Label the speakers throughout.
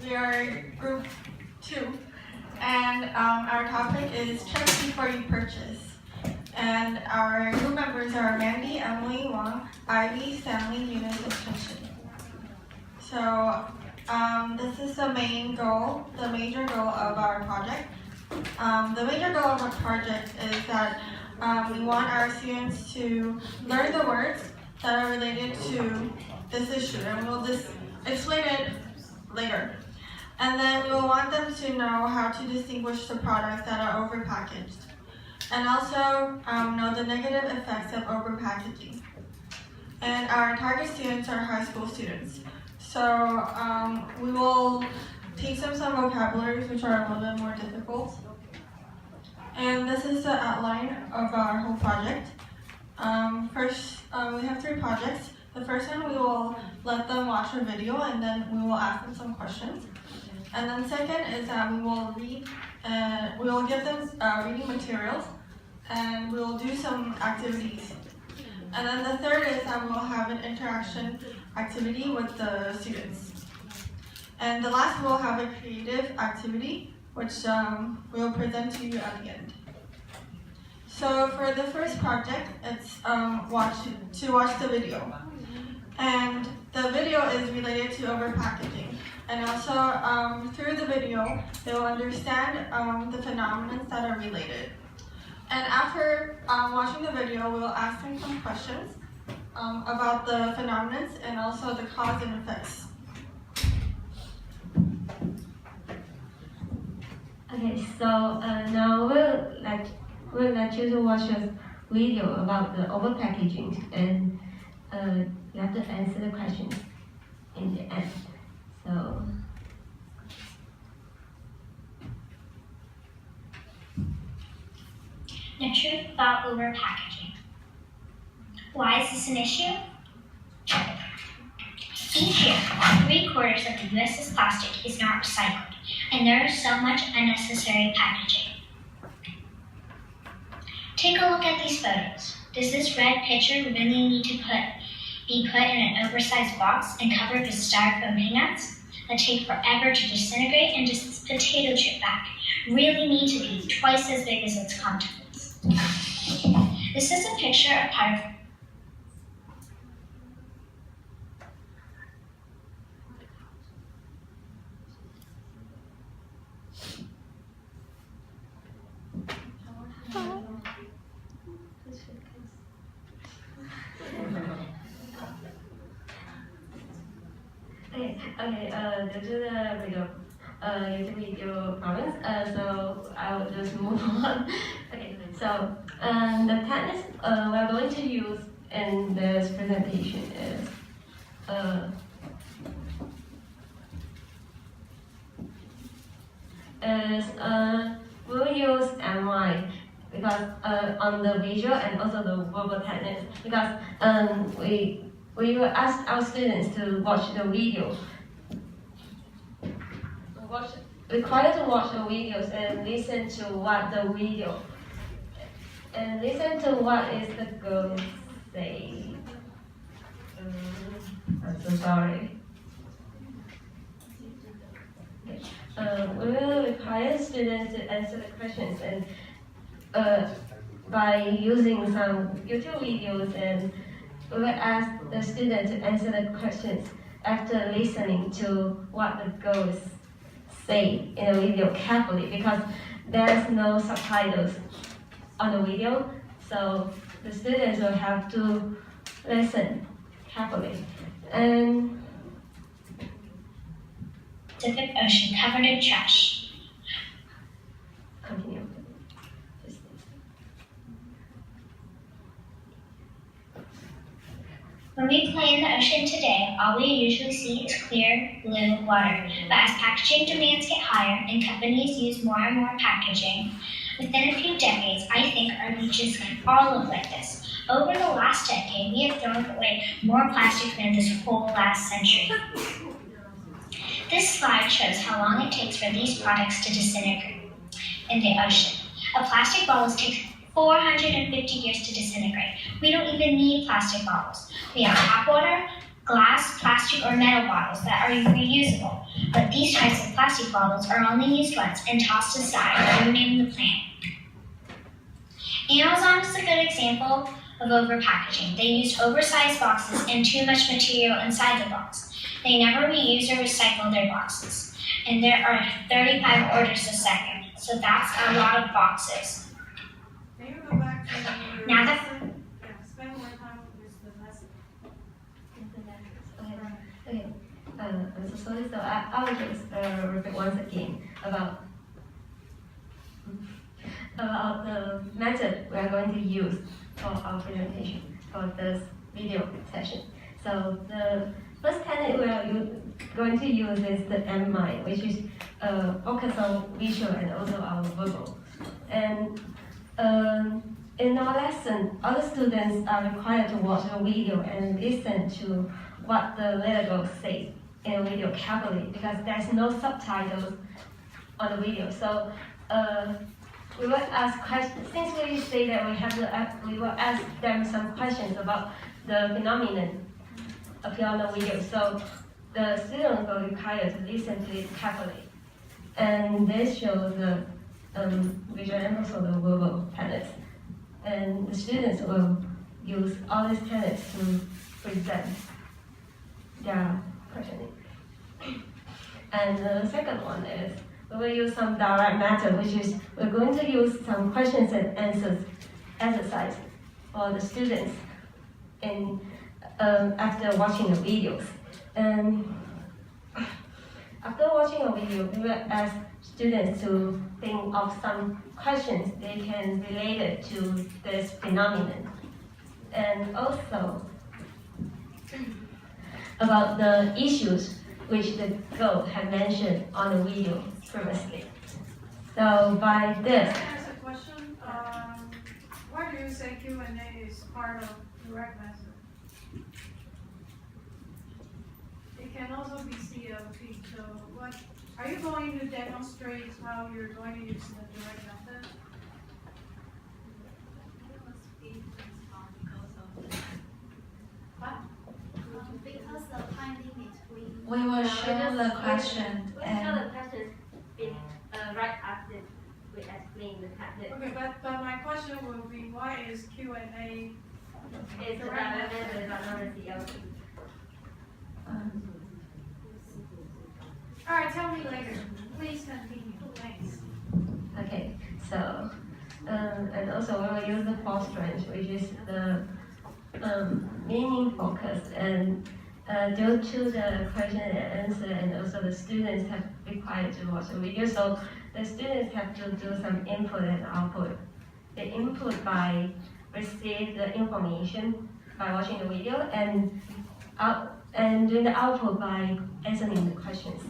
Speaker 1: We are group 2, and our topic is check before you purchase. And our group members are Mandy, Emily, Wang, Ivy, Stanley, Eunice, and Chin. So this is the major goal of our project. The major goal of our project is that we want our students to learn the words that are related to this issue, and we'll just explain it later. And then we will want them to know how to distinguish the products that are overpackaged, and also know the negative effects of overpackaging. And our target students are high school students. So we will teach them some vocabularies which are a little bit more difficult. And this is the outline of our whole project. First, we have 3 projects. The first one, we will let them watch a video, and then we will ask them some questions. And then second is that we will read, we will give them reading materials, and we will do some activities. And then the third is that we will have an interaction activity with the students. And the last, we will have a creative activity, which we will present to you at the end. So for the first project, it's watch the video. And the video is related to overpackaging. And also through the video, they will understand the phenomena that are related. And after watching the video, we will ask them some questions about the phenomena and also the cause and effects.
Speaker 2: Okay, so now we'll let you to watch a video about the overpackaging, and you have to answer the questions in the end. So.
Speaker 3: The truth about overpackaging. Why is this an issue? Each year, 3/4 of the US's plastic is not recycled, and there is so much unnecessary packaging. Take a look at these photos. Does this red pitcher really need to be put in an oversized box and covered with styrofoam peanuts that take forever to disintegrate, and does this potato chip bag really need to be twice as big as its contents? This is a picture of part of
Speaker 2: Due to the video problems, so I will just move on. Okay, so the techniques we're going to use in this presentation is we'll use MY because on the visual and also the verbal techniques, because we will ask our students to watch the video. Required to watch the videos and listen to what the video and listen to what is the girl say. I'm so sorry. We will require students to answer the questions and by using some YouTube videos, and we will ask the student to answer the questions after listening to what the girls say in the video carefully, because there's no subtitles on the video, so the students will have to listen carefully. And
Speaker 3: Pacific Ocean covered in trash.
Speaker 2: continue.
Speaker 3: When we play in the ocean today, all we usually see is clear, blue water. But as packaging demands get higher and companies use more and more packaging, within a few decades, I think our beaches can all look like this. Over the last decade, we have thrown away more plastic than this whole last century. This slide shows how long it takes for these products to disintegrate in the ocean. A plastic bottle takes 450 years to disintegrate. We don't even need plastic bottles. We have tap water, glass, plastic, or metal bottles that are reusable. But these types of plastic bottles are only used once and tossed aside, ruining the plant. Amazon is a good example of overpackaging. They used oversized boxes and too much material inside the box. They never reuse or recycle their boxes. And there are 35 orders a second, so that's a lot of boxes.
Speaker 4: Can you go back to your
Speaker 3: Now that-
Speaker 4: lesson? Yeah, spend more time with the lesson.
Speaker 2: Okay. I'm so sorry. So I will just repeat once again about the method we are going to use for our presentation for this video session. So the first technique we are going to use is the M-MIND, which is focus on visual and also our verbal. And in our lesson, all the students are required to watch a video and listen to what the little girl says in a video carefully because there's no subtitles on the video. So we will ask questions. Since we say that we will ask them some questions about the phenomenon appear on the video. So the students will require to listen to it carefully. And this shows the visual and also the verbal tenets. And the students will use all these tenets to present their questioning. And the second one is we will use some direct method, which is we're going to use some questions and answers exercise for the students in after watching the videos. And after watching a video, we will ask students to think of some questions they can relate it to this phenomenon. And also about the issues which the girl had mentioned on the video previously. So by this,
Speaker 4: Can I ask a question? Why do you say Q&A is part of direct method? It can also be CLP, so what, are you going to demonstrate how you're going to use the direct method? What?
Speaker 5: Because the time limit,
Speaker 1: We will show the question
Speaker 2: we show
Speaker 1: and
Speaker 2: the questions in, right after we explain the pattern.
Speaker 4: Okay, but my question will be, why is Q&A?
Speaker 2: It's a direct method, but not a CLP.
Speaker 4: All right, tell me later. Please continue, thanks.
Speaker 2: Okay, so and also we will use the fourth strength, which is the meaning focus. And due to the question and answer, and also the students have required to watch the video, so the students have to do some input and output. The input by receive the information by watching the video, and doing the output by answering the questions.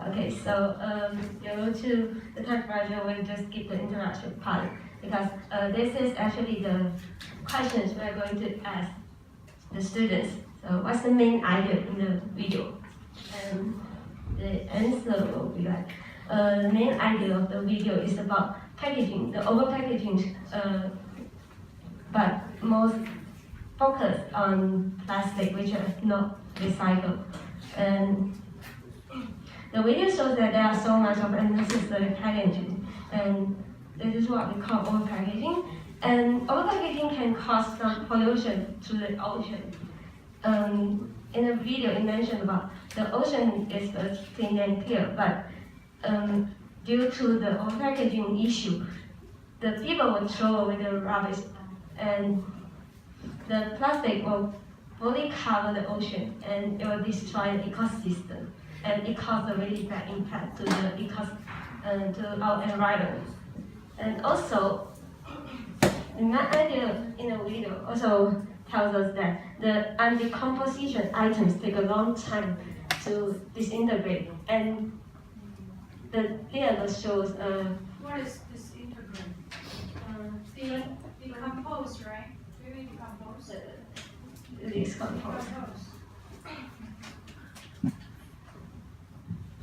Speaker 2: Okay, so due to the time pressure, we'll just skip the interaction part because this is actually the questions we're going to ask the students. So what's the main idea in the video? And the answer will be like, the main idea of the video is about packaging, the over-packaging, but most focused on plastic, which are not recycled. And the video shows that there are so much of unnecessary packaging, and this is what we call overpackaging. And overpackaging can cause some pollution to the ocean. In the video, it mentioned about the ocean is clean and clear, but due to the overpackaging issue, the people will throw away the rubbish, and the plastic will fully cover the ocean, and it will destroy the ecosystem, and it causes a really bad impact to the to our environment. And also, the main idea in the video also tells us that the undecomposition items take a long time to disintegrate, and the video shows
Speaker 4: What is disintegrate? Decompose, right? Really decompose?
Speaker 2: this compost.
Speaker 4: Decompose.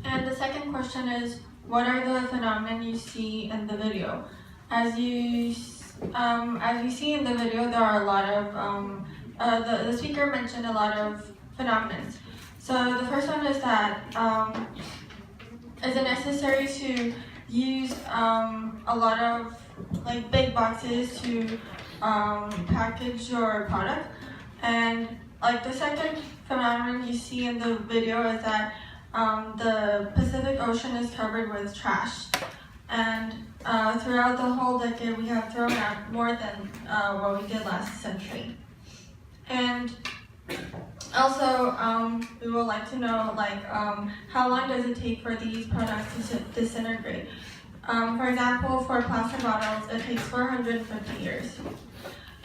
Speaker 1: And the second question is, what are the phenomena you see in the video? As you see in the video, there are a lot of, the speaker mentioned a lot of phenomenon. So the first one is that is it necessary to use a lot of like big boxes to package your product? And like the second phenomenon you see in the video is that the Pacific Ocean is covered with trash, and throughout the whole decade we have thrown out more than what we did last century. And also, we would like to know like how long does it take for these products to disintegrate? For example, for plastic bottles, it takes 450 years.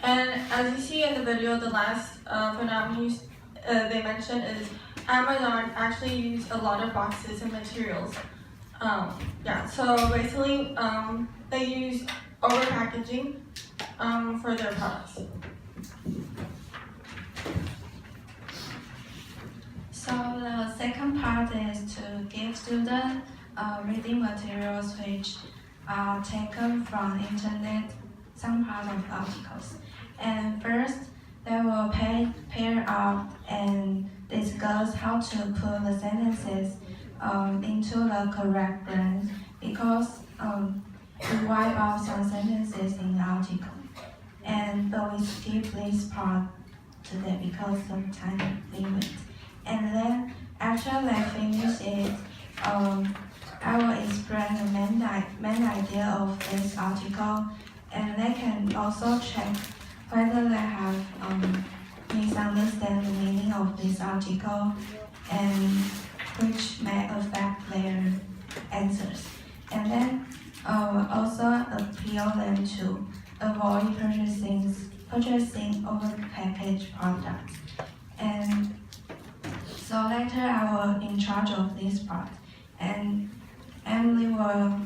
Speaker 1: And as you see in the video, the last phenomenon they mentioned is Amazon actually used a lot of boxes and materials. So basically, they use over packaging for their products.
Speaker 6: So the second part is to give students reading materials which are taken from internet, some part of articles. And first, they will pair up and discuss how to put the sentences into the correct blend, because we wipe out some sentences in the article. But we skip this part today because of time limit. And then after they finish it, I will explain the main idea of this article, and they can also check whether they have misunderstand the meaning of this article, and which may affect their answers. And then also appeal them to avoid purchasing over-packaged products. And so later I will in charge of this part, and Emily will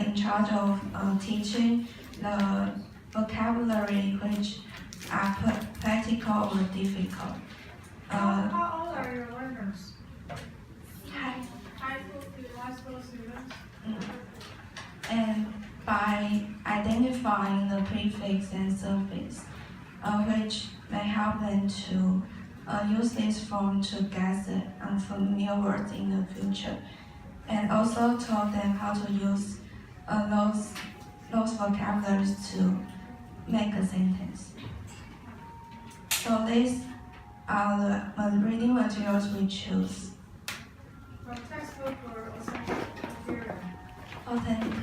Speaker 6: in charge of teaching the vocabulary which are practical or difficult.
Speaker 4: How old are your learners?
Speaker 1: Hi.
Speaker 4: High school students?
Speaker 6: And by identifying the prefix and suffix, which may help them to use this form to guess unfamiliar words in the future, and also taught them how to use those vocabularies to make a sentence. So these are the reading materials we choose.
Speaker 4: From textbook or assignment material?
Speaker 6: Oh, thank you.